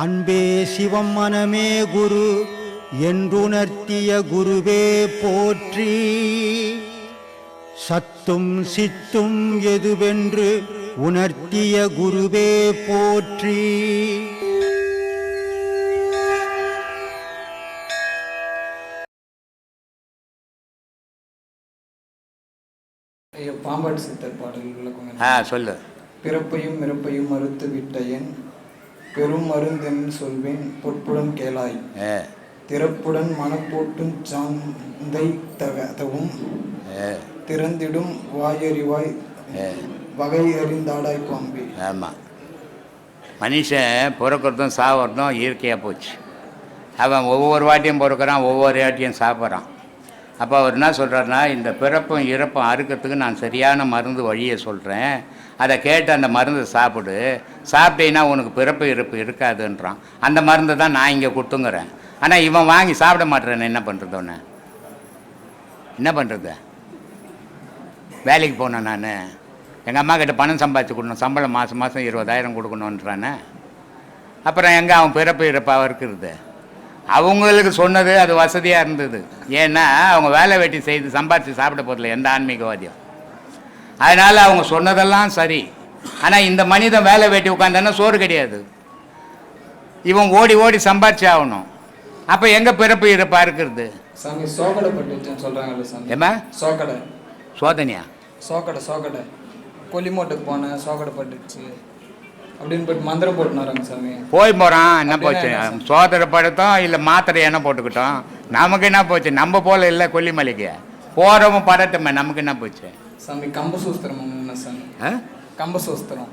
அன்பே சிவம் மனமே குரு என்றுணர்த்திய குருவே போற்றி. சத்தும் சித்தும் எதுவென்று உணர்த்திய குருவே போற்றி. பாம்பாட்டு சித்தர் பாடல்கள் சொல்லு. பிறப்பையும் இறப்பையும் மறுத்து விட்ட என் பெரும் மருந்தென்று சொல்வேன் பொற்புடன் கேளாய். திறப்புடன் மனப்போட்டும் சாந்தை தகவும் திறந்திடும் வாயறிவாய் வகை அறிந்தாடாய் பாம்பே. ஆமாம், மனுஷன் பிறக்கிறதும் சாப்பிட்றதும் இயற்கையாக போச்சு. அவன் ஒவ்வொரு வாட்டியும் பிறக்கிறான், ஒவ்வொரு வாட்டியும் சாப்பிட்றான். அப்போ அவர் என்ன சொல்கிறாருன்னா, இந்த பிறப்பும் இறப்பும் அறுக்கிறதுக்கு நான் சரியான மருந்து வழியை சொல்கிறேன், அதை கேட்டு அந்த மருந்து சாப்பிடு, சாப்பிட்டீங்கன்னா உனக்கு பிறப்பு இறப்பு இருக்காதுன்றான். அந்த மருந்து தான் நான் இங்கே கொடுத்துங்கிறேன். ஆனால் இவன் வாங்கி சாப்பிட மாட்டேறேன்னு என்ன பண்ணுறது? ஒன்று என்ன பண்ணுறது? வேலைக்கு போனேன் நான், எங்கள் அம்மா கிட்ட பணம் சம்பாதிச்சு கொடுக்கணும், சம்பளம் மாதம் 20,000 கொடுக்கணுன்றானே. அப்புறம் எங்கே அவன் பிறப்பு இறப்பாக இருக்கிறது? அவங்களுக்கு சொன்னது அது வசதியாக இருந்தது. ஏன்னா அவங்க வேலை வெட்டி செய்து சம்பாதிச்சு சாப்பிட போதில்லை எந்த ஆன்மீகவாதியம். அதனால் அவங்க சொன்னதெல்லாம் சரி. ஆனால் இந்த மனிதன் வேலை வெட்டி உட்காந்தானா சோறு கிடையாது, இவன் ஓடி ஓடி சம்பாதிச்சு ஆகணும். அப்போ எங்கே பிறப்பு இறப்பாக இருக்கிறது? சாமி சோகடைப்பட்டுச்சுன்னு சொல்கிறாங்கல்ல சாமி. ஏமா சோக்கடை? சோதனையா? சோக்கடை கொல்லிமோட்டுக்கு போனேன், சோகடைப்பட்டுச்சு அப்படின்னு போட்டு மந்திரம் போட்டுனாராங்க சாமி. போய் போகிறான், என்ன போச்சு? சோதனை படுத்தோம் இல்லை மாத்திரை என்ன போட்டுக்கிட்டோம், நமக்கு என்ன போச்சு? நம்ம போல இல்லை கொல்லிமலைக்கு போகிறவங்க படட்டுமே, நமக்கு என்ன போச்சு சாமி? கம்பசூஸ்திரம் என்ன சாமி? கம்பசூஸ்திரம்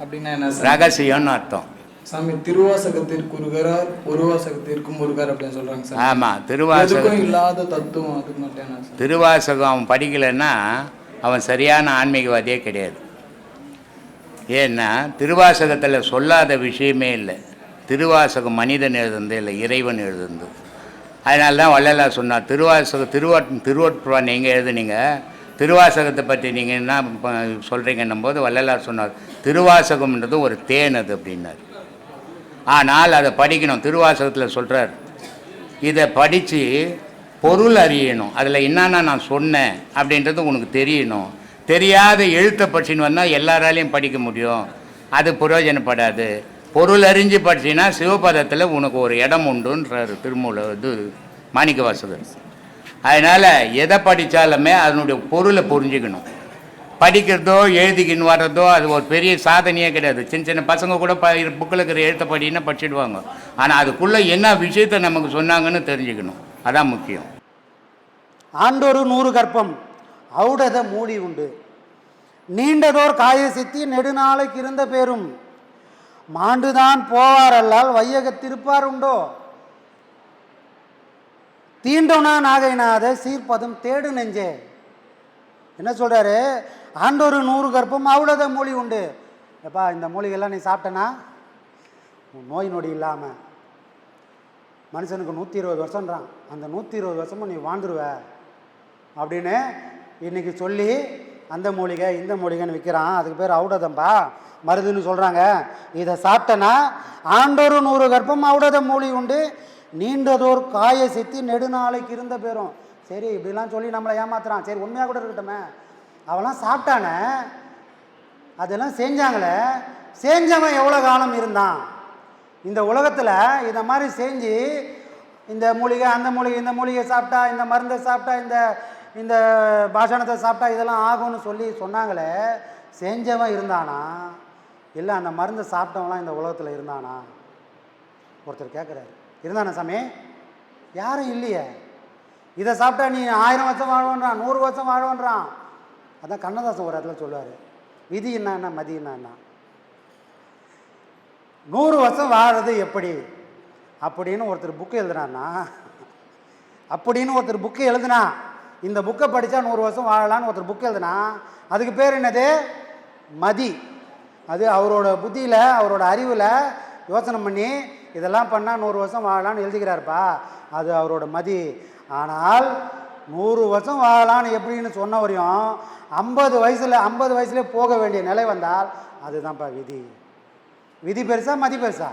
அப்படின்னா என்ன? ரகசியம்னு அர்த்தம் சாமி. திருவாசகத்திற்கு ஒருவரார் ஒருவாசகத்திற்கும் ஒருவர் அப்படின்னு சொல்கிறாங்க சார். ஆமாம், திருவாசகம் இல்லாத தத்துவம் அது மட்டும் என்ன? திருவாசகம் அவன் படிக்கலைன்னா அவன் சரியான ஆன்மீகவாதியே கிடையாது. ஏன்னா திருவாசகத்தில் சொல்லாத விஷயமே இல்லை. திருவாசகம் மனிதன் எழுதுந்து இல்லை, இறைவன் எழுதுந்து. அதனால தான் வள்ளலார் சொன்னார், திருவொற்றுவா நீங்கள் எழுதுனீங்க, திருவாசகத்தை பற்றி நீங்கள் என்ன சொல்கிறீங்கன்னும் போது வள்ளலார் சொன்னார், திருவாசகம்ன்றது ஒரு தேன் அது அப்படின்னார். ஆனால் அதை படிக்கணும். திருவாசகத்தில் சொல்கிறார், இதை படித்து பொருள் அறியணும், அதில் என்னென்ன நான் சொன்னேன் அப்படின்றது உனக்கு தெரியணும். தெரியாத எழுத்தை படிச்சுன்னு வந்தால் எல்லாராலையும் படிக்க முடியும், அது பிரயோஜனப்படாது. பொருள் அறிஞ்சு படிச்சின்னா சிவபதத்தில் உனக்கு ஒரு இடம் உண்டுன்றார் மாணிக்க வாசகர். அதனால் எதை படித்தாலுமே அதனுடைய பொருளை புரிஞ்சுக்கணும். படிக்கிறதோ எழுதிக்கின்னு வர்றதோ அது ஒரு பெரிய சாதனையே கிடையாது. சின்ன சின்ன பசங்க கூட புக்கில் இருக்கிற எழுத்தை படின்னா படிச்சுடுவாங்க. ஆனால் அதுக்குள்ளே என்ன விஷயத்தை நமக்கு சொன்னாங்கன்னு தெரிஞ்சுக்கணும், அதான் முக்கியம். ஆண்டொரு 100 கற்பம் ஔடத மூடி உண்டு, நீண்டதோர் காய சித்தி நெடுநாளைக்கு இருந்த பேரும் மாண்டுதான் போவார் அல்லால் வையகத்திருப்பார் உண்டோ. தீண்டோனா நாகைநாத சீர்பதம் தேடு நெஞ்சே. என்ன சொல்கிறாரு? ஆண்டொரு 100 கற்பம் ஔடத மூலி உண்டு. எப்பா இந்த மூலிகைலாம் நீ சாப்பிட்டனா நோய் நொடி இல்லாமல் மனுஷனுக்கு 120 வருஷன்றான், அந்த 120 வருஷமும் நீ வாழ்ந்துருவ அப்படின்னு இன்றைக்கி சொல்லி அந்த மூலிகை இந்த மூலிகைன்னு விற்கிறான். அதுக்கு பேர் ஔடதம்பா, மருதுன்னு சொல்கிறாங்க. இதை சாப்பிட்டனா ஆண்டொரு 100 கற்பம் ஔடத மூலி உண்டு, நீண்டதோர் காய சித்தி நெடுநாளைக்கு இருந்த பேரும். சரி, இப்படிலாம் சொல்லி நம்மளை ஏமாத்துறான். சரி, உண்மையாக கூட இருக்கட்டுமே, அவெல்லாம் சாப்பிட்டானே, அதெல்லாம் செஞ்சாங்களே, செஞ்சவன் எவ்வளோ காலம் இருந்தான் இந்த உலகத்தில்? இதை மாதிரி செஞ்சு இந்த மூலிகை அந்த மூலிகை இந்த மூலிகை சாப்பிட்டா, இந்த மருந்தை சாப்பிட்டா, இந்த பாஷணத்தை சாப்பிட்டா இதெல்லாம் ஆகும்னு சொல்லி சொன்னாங்களே, செஞ்சவன் இருந்தானா இல்லை அந்த மருந்தை சாப்பிட்டவங்களாம் இந்த உலகத்தில் இருந்தானா? ஒருத்தர் கேட்குறாரு, இருந்தானா சாமி? யாரும் இல்லையே. இதை சாப்பிட்டா நீ 1000 வருஷம் வாழ்வன்றான், 100 வருஷம் வாழ்வன்றான். அதான் கண்ணதாசன் ஒரு இடத்துல சொல்லுவார், விதி என்ன மதி என்ன, 100 வருஷம் வாழறது எப்படி அப்படின்னு ஒருத்தர் புக்கு எழுதுனான்னா, அப்படின்னு ஒருத்தர் புக்கு எழுதுனா, இந்த புக்கை படித்தா 100 வருஷம் வாழலான்னு ஒருத்தர் புக்கு எழுதுனா, அதுக்கு பேர் என்னது? மதி. அது அவரோட புத்தியில் அவரோட அறிவில் யோசனை பண்ணி இதெல்லாம் பண்ணால் 100 வருஷம் வாழலான்னு எழுதிக்கிறாருப்பா, அது அவரோட மதி. ஆனால் 100 வருஷம் வாழலான்னு எப்படின்னு சொன்ன வரையும் 50 வயசுலேயே போக வேண்டிய நிலை வந்தால் அதுதான்ப்பா விதி. விதி பெருசா மதி பெருசா?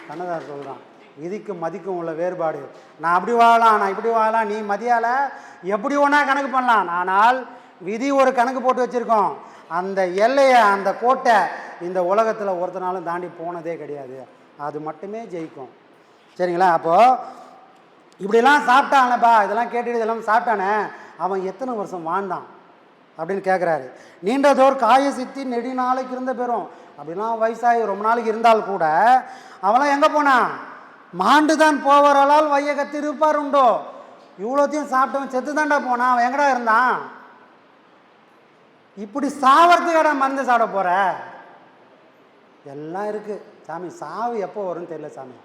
கண்ணதாசன் சொல்கிறான், விதிக்கும் மதிக்கும் உள்ள வேறுபாடு. நான் அப்படி வாழலாம், நான் இப்படி வாழலாம், நீ மதியால் எப்படி ஒன்றா கணக்கு பண்ணலாம். ஆனால் விதி ஒரு கணக்கு போட்டு வச்சுருக்கோம். அந்த எல்லையை, அந்த கோட்டை இந்த உலகத்தில் ஒருத்தனாலும் தாண்டி போனதே கிடையாது. அது மட்டுமே ஜெயிக்கும். சரிங்களா? அப்போது இப்படிலாம் சாப்பிட்டானப்பா, இதெல்லாம் கேட்டுட்டு இதெல்லாம் சாப்பிட்டானே, அவன் எத்தனை வருஷம் வாழ்ந்தான் அப்படின்னு கேட்குறாரு. நீண்டதோர் காய சித்தி நெடி நாளைக்கு இருந்த பெறும். அப்படிலாம் வயசாகி ரொம்ப நாளைக்கு இருந்தால் கூட அவன்லாம் எங்கே போனான்? மாண்டு தான் போவரால் வையகத்து இருப்பார் உண்டோ. இவ்வளோத்தையும் சாப்பிட்டவன் செத்து தாண்டா போனான். அவன் எங்கடா இருந்தான்? இப்படி சாவறதுக்கடா மருந்து சாப்பிட போகிற? எல்லாம் இருக்குது சாமி. சாவு எப்போ வரும்னு தெரியல சாமி.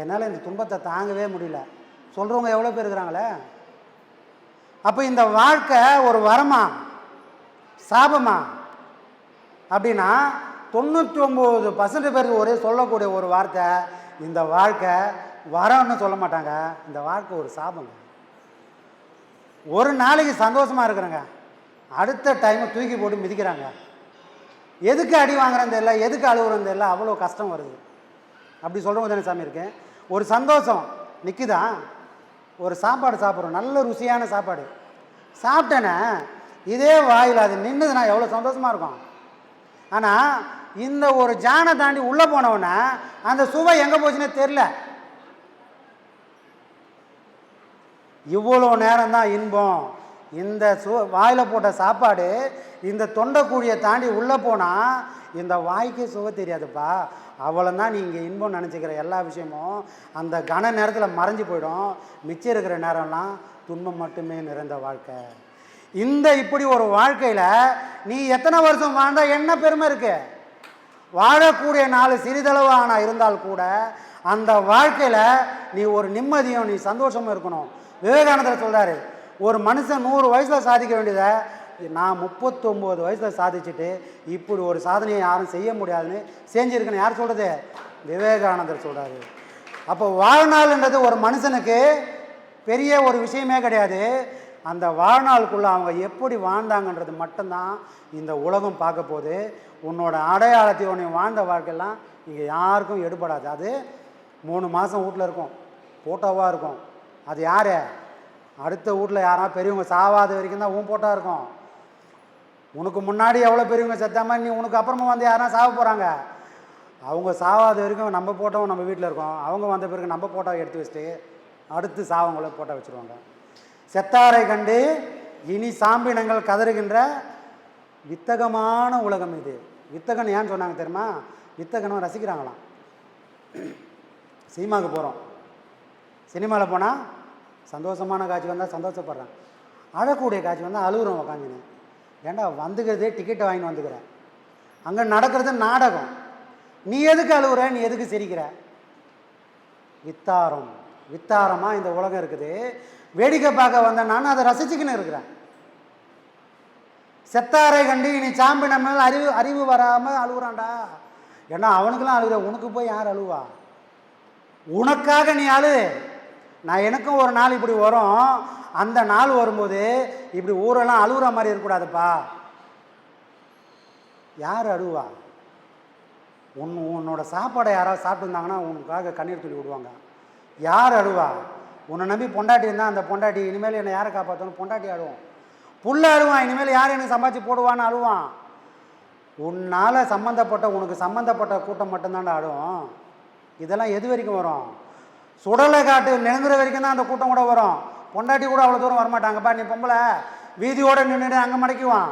என்னால் இந்த துன்பத்தை தாங்கவே முடியல. சொல்கிறவங்க எவ்வளோ பேர் இருக்கிறாங்களே. அப்போ இந்த வாழ்க்கை ஒரு வரமா சாபமா அப்படின்னா 99% பேருக்கு ஒரே சொல்லக்கூடிய ஒரு வார்த்தை, இந்த வாழ்க்கை வரம்னு சொல்ல மாட்டாங்க, இந்த வாழ்க்கை ஒரு சாபங்க. ஒரு நாளைக்கு சந்தோஷமாக இருக்கிறாங்க, அடுத்த டைமை தூக்கி போட்டு மிதிக்கிறாங்க. எதுக்கு அடி வாங்குறது இல்லை, எதுக்கு அழுகுறது இல்லை, அவ்வளோ கஷ்டம் வருது. அப்படி சொல்கிறவங்க தானே சாமி இருக்கேன். ஒரு சந்தோஷம் நிற்குதான், ஒரு சாப்பாடு சாப்பிட்றோம், நல்ல ருசியான சாப்பாடு சாப்பிட்டேனே, இதே வாயில் அது நின்றுதுன்னா எவ்வளோ சந்தோஷமாக இருக்கும். ஆனால் இந்த ஒரு ஜானை தாண்டி உள்ளே போனவொன்னே அந்த சுவை எங்கே போச்சுன்னே தெரில. இவ்வளோ நேரம் தான் இன்பம். இந்த வாயில் போட்ட சாப்பாடு இந்த தொண்டைக்குழியை தாண்டி உள்ளே போனால் இந்த வாய்க்கே சுவை தெரியாதுப்பா. அவ்வளோதான் நீங்கள் இன்பம் நினச்சிக்கிற எல்லா விஷயமும் அந்த கன நேரத்தில் மறைஞ்சு போயிடும். மிச்சம் இருக்கிற நேரம்லாம் துன்பம் மட்டுமே நிறைந்த வாழ்க்கை. இந்த இப்படி ஒரு வாழ்க்கையில் நீ எத்தனை வருஷம் வாழ்ந்தால் என்ன பெருமை இருக்கு? வாழக்கூடிய நாள் சிறிதளவு ஆனால் இருந்தால் கூட அந்த வாழ்க்கையில் நீ ஒரு நிம்மதியும் நீ சந்தோஷமும் இருக்கணும். விவேகானந்தர் சொல்கிறாரு, ஒரு மனுஷன் 100 வயசில் சாதிக்க வேண்டியதை நான் 39 வயசில் சாதிச்சுட்டு இப்படி ஒரு சாதனையை யாரும் செய்ய முடியாதுன்னு செஞ்சுருக்கேன்னு யார் சொல்கிறது? விவேகானந்தர் சொல்கிறாரு. அப்போ வாழ்நாள்ன்றது ஒரு மனுஷனுக்கு பெரிய ஒரு விஷயமே கிடையாது. அந்த வாழ்நாளுக்குள்ளே அவங்க எப்படி வாழ்ந்தாங்கன்றது மட்டும்தான் இந்த உலகம் பார்க்க போகுது. உன்னோட அடையாளத்தை உன்னை வாழ்ந்த வாழ்க்கையெல்லாம் இங்கே யாருக்கும் எடுபடாது. அது 3 மாதம் வீட்டில் இருக்கும், ஃபோட்டோவாக இருக்கும். அது யார்? அடுத்த வீட்டில் யாராவது பெரியவங்க சாவாத வரைக்கும் தான் உன் ஃபோட்டோ இருக்கும். உனக்கு முன்னாடி எவ்வளோ பெரியவங்க செத்தாம நீ உனக்கு அப்புறமா வந்து யாரா சாவ போகிறாங்க. அவங்க சாவாத வரைக்கும் நம்ம ஃபோட்டோவும் நம்ம வீட்டில் இருக்கோம். அவங்க வந்த பிறகு நம்ம ஃபோட்டோவை எடுத்து வச்சுட்டு அடுத்து சாவங்கள ஃபோட்டோ வச்சுருவாங்க. செத்தாரை கண்டு இனி சாம்பினங்கள் கதறுகின்ற வித்தகமான உலகம் இது. வித்தகன் ஏன்னு சொன்னாங்க தெரியுமா? வித்தகனும் ரசிக்கிறாங்களாம். சினிமாவுக்கு போகிறோம், சினிமாவில் போனால் சந்தோஷமான காட்சி வந்தால் சந்தோஷப்படுறான், அழக்கூடிய காட்சி வந்தால் அழுகுறோம் உக்காந்துன்னு. ஏண்டா வந்துக்கிறதே டிக்கெட்டை வாங்கிட்டு வந்துக்கிறேன், அங்கே நடக்கிறது நாடகம், நீ எதுக்கு அழுகுற, நீ எதுக்கு சிரிக்கிற? வித்தாரம் வித்தாரமாக இந்த உலகம் இருக்குது. வேடிக்கை பார்க்க வந்த நான் அதை ரசிச்சுக்கின்னு இருக்கிறேன். செத்தாரை கண்டு இனி சாம்பின மேல் அறிவு வராமல் அழுகுறான்டா. ஏன்னா அவனுக்கெல்லாம் அழுகுற, உனக்கு போய் யார் அழுவா? உனக்காக நீ அழு. நான் எனக்கும் ஒரு நாள் இப்படி வரும், அந்த நாள் வரும்போது இப்படி ஊரெல்லாம் அழுகுற மாதிரி இருக்கக்கூடாதுப்பா. யார் அழுவா? உன்னோட சாப்பாடை யாராவது சாப்பிட்டுருந்தாங்கன்னா உனக்காக கண்ணீர் துளி விடுவாங்க. யார் அழுவா? உன்னை நம்பி பொண்டாட்டி இருந்தால் அந்த பொண்டாட்டி இனிமேல் என்னை யாரை காப்பாற்றணும்? பொண்டாட்டி அழுவோம். புள்ள அழுவான், இனிமேல் யார் எனக்கு சம்பாதிச்சு போடுவான்னு அழுவான். உன்னால் சம்மந்தப்பட்ட உனக்கு சம்மந்தப்பட்ட கூட்டம் மட்டும்தான்டா அழுவும். இதெல்லாம் எது வரைக்கும் வரும்? சுடலை காட்டு நெருங்குற வரைக்கும் தான் அந்த கூட்டம் கூட வரும். பொண்டாட்டி கூட அவ்வளோ தூரம் வரமாட்டாங்கப்பா. நீ பொம்பளை வீதியோடு நின்றுட்டு அங்கே மடக்குவான்.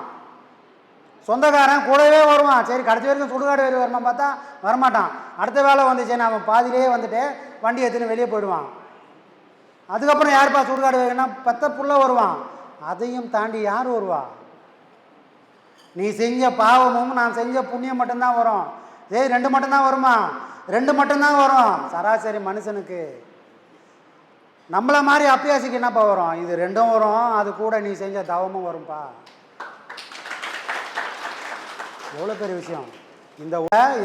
சொந்தக்காரன் கூடவே வருவான். சரி கடைசி வரைக்கும் சுடுகாடு வரை வரணும் பார்த்தா வரமாட்டான். அடுத்த வேலை வந்துச்சுன்னு அவன் பாதியிலே வந்துட்டு வண்டி எடுத்துன்னு வெளியே போயிடுவான். அதுக்கப்புறம் யாருப்பா சுடுகாடு வைக்கணும்னா பத்த புள்ள வருவான். அதையும் தாண்டி யார் வருவா? நீ செஞ்ச பாவமும் நான் செஞ்ச புண்ணியம் மட்டும்தான் வரும். ஏய் 2 மட்டும்தான் வருமா? 2 மட்டும்தான் வரும் சராசரி மனுஷனுக்கு. நம்மளை மாதிரி அப்பியாசிக்கு என்னப்பா வரும்? இது 2ம் வரும், அது கூட நீ செஞ்ச தவமும் வரும்பா. எவ்வளோ பெரிய விஷயம். இந்த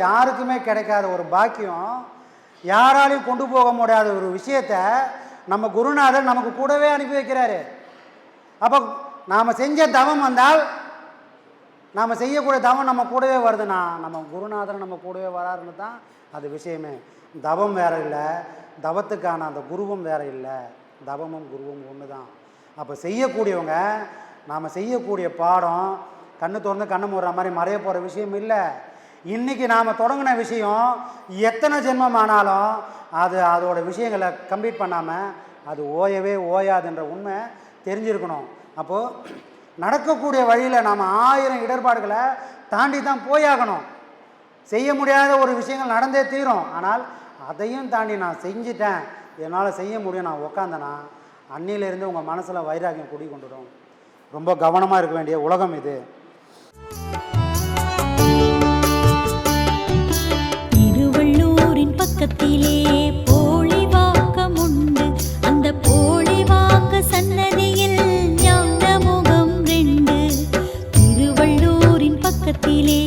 யாருக்குமே கிடைக்காத ஒரு பாக்கியம், யாராலையும் கொண்டு போக முடியாத ஒரு விஷயத்தை நம்ம குருநாதர் நமக்கு கூடவே அனுப்பி வைக்கிறாரு. அப்போ நாம் செஞ்ச தவம் வந்தால் நாம் செய்யக்கூடிய தவம் நம்ம கூடவே வருதுண்ணா, நம்ம குருநாதர் நம்ம கூடவே வராருன்னு தான் அது விஷயமே. தவம் வேறு இல்லை, தவத்துக்கான அந்த குருவும் வேறு இல்லை, தவமும் குருவும் ஒன்று தான். அப்போ செய்யக்கூடியவங்க நாம் செய்யக்கூடிய பாடம் கண்ணு திறந்து கண்ணு மூடுற மாதிரி மறைய போகிற விஷயம் இல்லை. இன்றைக்கி நாம் தொடங்கின விஷயம் எத்தனை ஜென்மம் ஆனாலும் அதோட விஷயங்களை கம்ப்ளீட் பண்ணாமல் அது ஓயவே ஓயாதுன்ற உண்மை தெரிஞ்சிருக்கணும். அப்போது நடக்கக்கூடிய வழியில் நாம் 1000 இடர்பாடுகளை தாண்டி தான் போயாகணும். செய்ய முடியாத ஒரு விஷயங்கள் நடந்தே தீரும். ஆனால் அதையும் தாண்டி நான் செஞ்சிட்டேன், என்னால் செய்ய முடியும், நான் உக்காந்தேன்னா அன்னியிலேருந்து உங்கள் மனசில் வைராகியம் குடி கொண்டுடும். ரொம்ப கவனமாக இருக்க வேண்டிய உலகம் இது. திருவள்ளூரின் பக்கத்திலே போலிவாக்கம் உண்டு. அந்த போலிவாக்க சன்னதியில் ஞான முகம் 2. திருவள்ளூரின் பக்கத்திலே